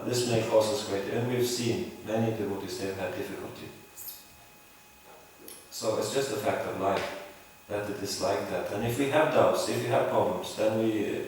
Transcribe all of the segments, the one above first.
this may cause us great, and we've seen many devotees, they've had difficulty. So it's just a fact of life that it is like that. And if we have doubts, if we have problems, then we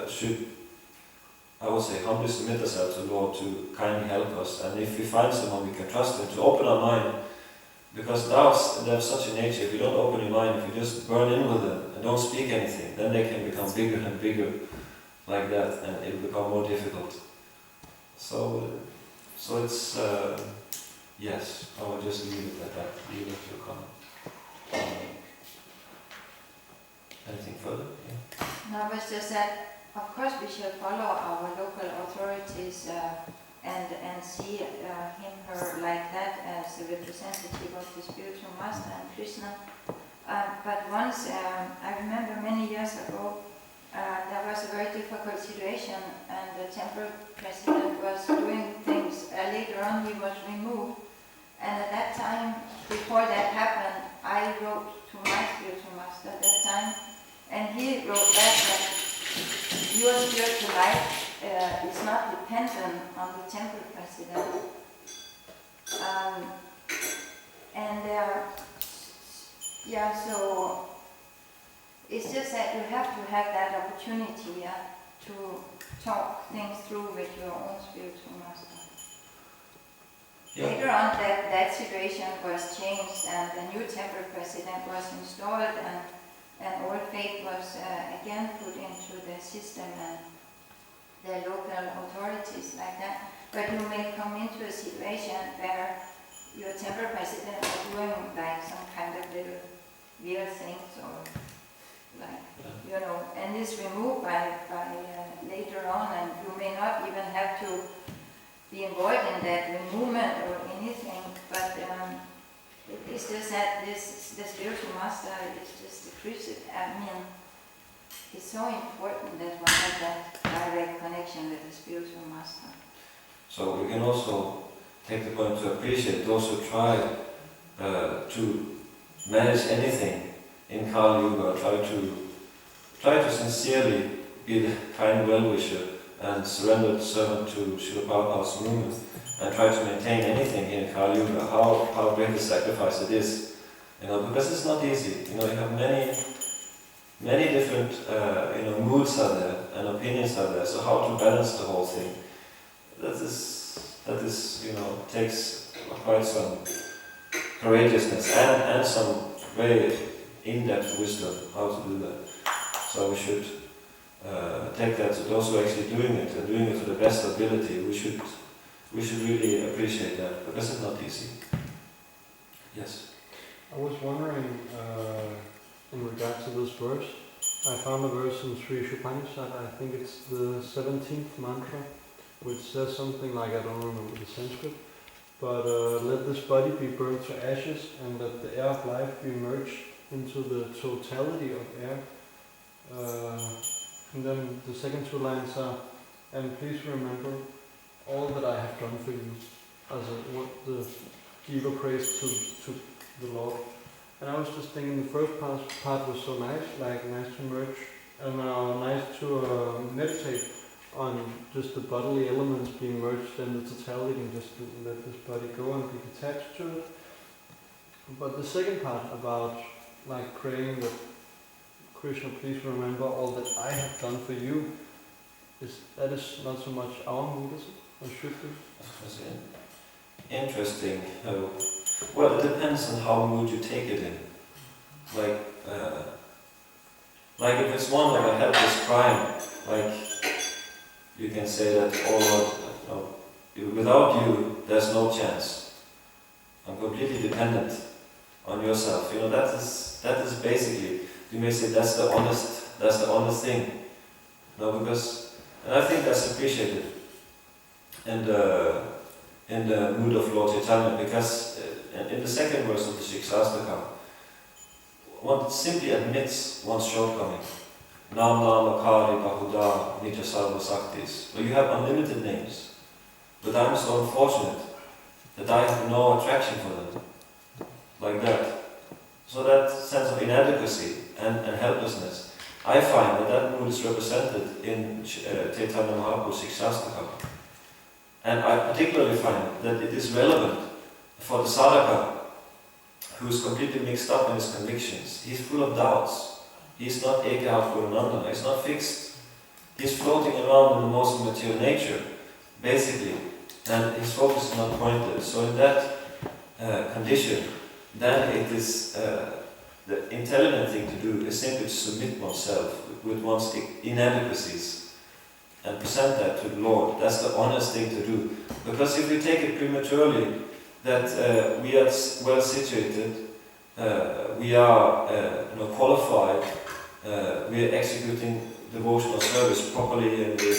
should, I would say, humbly submit ourselves to the Lord to kindly help us. And if we find someone we can trust Him, to open our mind, because doubts, they have such a nature. If you don't open your mind, if you just burn in with them and don't speak anything, then they can become bigger and bigger like that, and it will become more difficult. So it's, yes, I will just leave it at that, leave it to come. Anything further? Yeah. No, it was just that, of course, we should follow our local authorities and see him, her like that as the representative of the spiritual master and Krishna. But once, I remember many years ago, there was a very difficult situation, and the temple president was doing things. Later on he was removed, and at that time, before that happened, I wrote to my spiritual master at that time, and he wrote back that your spiritual life is not dependent on the temple president. So it's just that you have to have that opportunity to talk things through with your own spiritual master. Yeah. Later on, that situation was changed, and the new temple president was installed, and all faith was again put into the system and the local authorities like that. But you may come into a situation where your temple president is doing like some kind of little weird things, or like, you know, and is removed by later on, and you may not even have to be involved in that movement or anything, but it's just that the spiritual master is just the Krishna. I mean, it's so important that one has that direct connection with the spiritual master. So we can also take the point to appreciate those who try to manage anything in Kali Yuga, try to sincerely be the kind well-wisher and surrendered servant to Srila Prabhupada's movement, and try to maintain anything in Kali Yuga, how great a sacrifice it is, you know, because it's not easy. You know, you have many different moods are there and opinions are there. So how to balance the whole thing? That is takes quite some courageousness and some very in-depth wisdom how to do that. So we should take that to those who are actually doing it and doing it to the best ability. We should really appreciate that, because it's not easy. Yes. I was wondering, in regards to this verse, I found a verse in Sri Upanishad, I think it's the 17th mantra, which says something like, I don't remember the Sanskrit, but let this body be burned to ashes, and let the air of life be merged into the totality of air. And then the second two lines are, and please remember all that I have done for you, as what the Jiva praise to the Lord. And I was just thinking the first part was so nice, like nice to merge, and nice to meditate on just the bodily elements being merged in the totality, and just to let this body go and be attached to it. But the second part about like praying that Krishna, please remember all that I have done for you, that is not so much our mood, is it? Or should be? That's interesting. Well, it depends on how mood you take it in. Like if it's one of a helpless crying, like you can say that, oh Lord, without you, there's no chance. I'm completely dependent on yourself. You know, that is basically, you may say that's the honest thing. No, because, and I think that's appreciated in the mood of Lord Chaitanya, because in the second verse of the Shikshastakam, one simply admits one's shortcoming. Nam Akari Bahuda Nitya Sarva Saktis. Well, you have unlimited names, but I'm so unfortunate that I have no attraction for them. Like that. So that sense of inadequacy and helplessness, I find that mood is represented in Chaitanya Mahaprabhu's Shikshastakam. And I particularly find that it is relevant for the sadhaka who is completely mixed up in his convictions. He's full of doubts. He's not eka purnanda, he's not fixed. He's floating around in the most material nature, basically, and his focus is not pointed. So in that condition, then it is the intelligent thing to do is simply to submit oneself with one's inadequacies and present that to the Lord. That's the honest thing to do. Because if we take it prematurely, that we are well situated, we are qualified, we are executing devotional service properly, and we,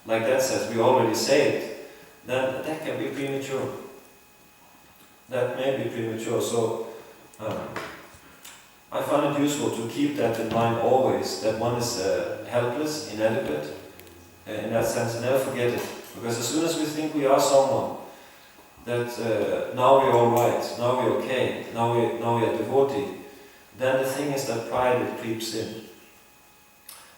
like that says, we already saved, then that can be premature. That may be premature. So I find it useful to keep that in mind always, that one is helpless, inadequate, in that sense, never forget it. Because as soon as we think we are someone, that now we're alright, now we're okay, now we are devotee, then the thing is that pride, it creeps in.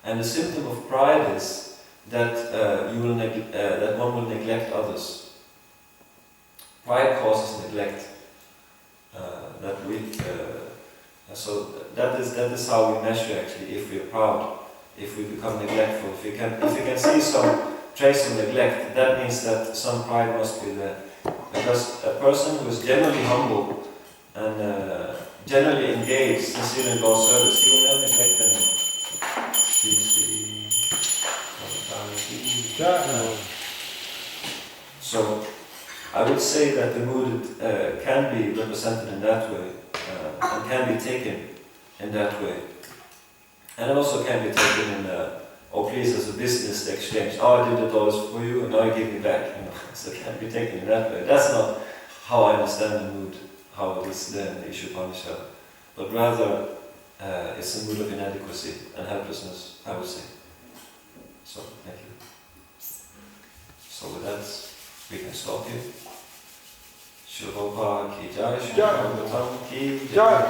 And the symptom of pride is that that one will neglect others. Pride causes neglect. So that is how we measure actually if we are proud, if we become neglectful. If you can see some trace of neglect, that means that some pride must be there. Because a person who is generally humble and generally engaged, sincere in God's service, he will never neglect anyone. So I would say that the mood can be represented in that way, and can be taken in that way. And it also can be taken in, oh please, as a business exchange. Oh, I did it all for you, and now you give me back. So it can be taken in that way. That's not how I understand the mood, how it is there in the Ishupanisha. But rather, it's a mood of inadequacy and helplessness, I would say. So, thank you. So with that, we can stop here. Shubha ki jai, Shubha ki jai.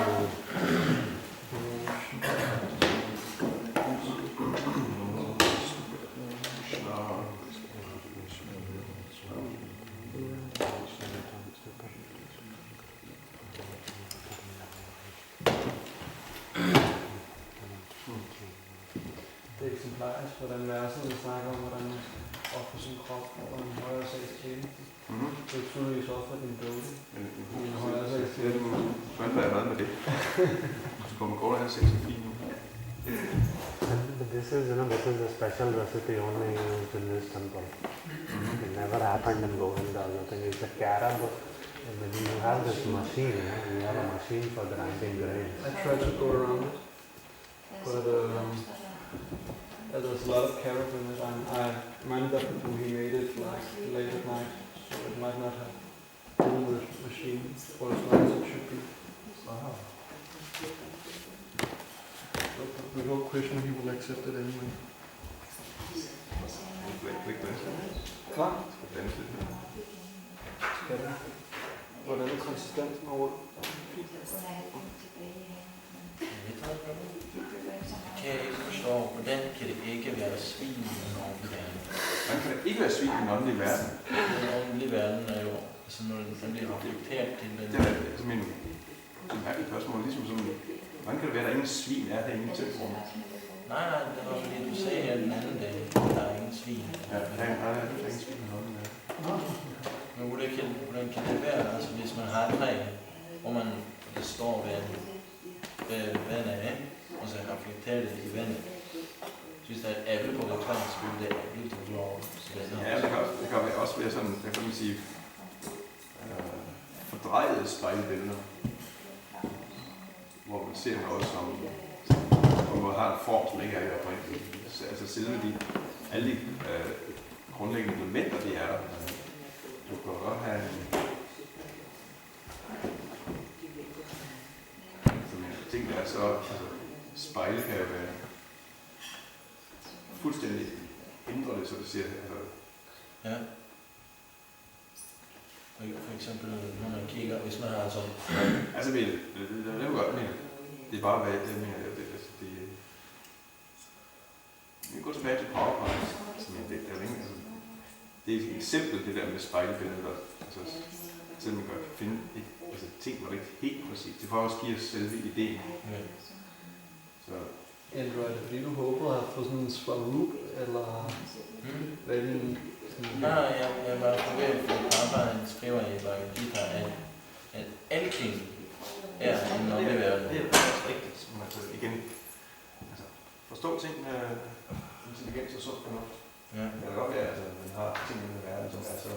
Det er eksemplarisk, hvordan verset vil snakke om, hvordan man skal ofre sin krop og en højere sags tjeneste. Det er tydeligvis ofre din døde i en højere sags tjeneste. Hvordan er jeg med det? Så kommer går der 6 og 4 nu. This is the special recipe only used in this temple. It never happened in Govinda. I think it's a carab. When you have this machine, you have a machine for grinding grains. I tried to go around it, but there's a lot of carob in it, and I minded up when he made it like late at night, so it might not have been the machine for as long as it should be. Wow. We hope Krishna, he will accept it anyway. Klar? Skal det? Hvordan er konsistensen over det? Kan jeg ikke forstå, hvordan kan det ikke være svin i en åndelig verden? Hvordan kan det ikke være svin i en åndelig verden? Den åndelige verden er jo, altså når den bliver reflekteret til den... Det er altså min mærkelige spørgsmål, ligesom sådan, hvordan kan det være, at der ingen svin er derinde i tempelrummet? Nej, det var fordi du sagde her den anden dag, at der er ingen svin. Ja, der er ingen svin i en åndelig verden. Men hvordan kan det være, altså hvis man har et træ, hvor man det står ved vandet af, og så reflekterer det i vandet. Hvis der er et æble på det træ, så vil det æble til blå. Ja, det kan også være sådan, jeg kan man sige, fordrejede spejlbilleder, hvor man ser noget, som på en måde har en form, som ikke er i oprindeligt. Altså selve alle de grundlæggende elementer, de er der. Du kan godt have ting, der er så spejle kan jo være fuldstændig ændret det, så det siger Ja. For eksempel, når man kigger, hvis man har sådan... Altså, det er jo godt, men det er bare, hvad jeg mener, vi går tilbage til PowerPoint, altså, det er jo ingen, det er et eksempel, det der med spejlbilledet. Altså, selvom man kan finde ting, hvor det ikke er helt præcis. Det får også give os selve ideen. Ja. Så. Andrew, er det fordi du håber at få sådan en Swaroop, eller hvad er det? Nej, jeg var forventet, at Prabhupada skriver i Bhagavad Gita, at alting er en ombevægelse. Det er faktisk rigtigt. Altså, igen, forstå ting med intelligens og sund fornuft. Ja. Det kan godt være, at man har ting i verden, som er så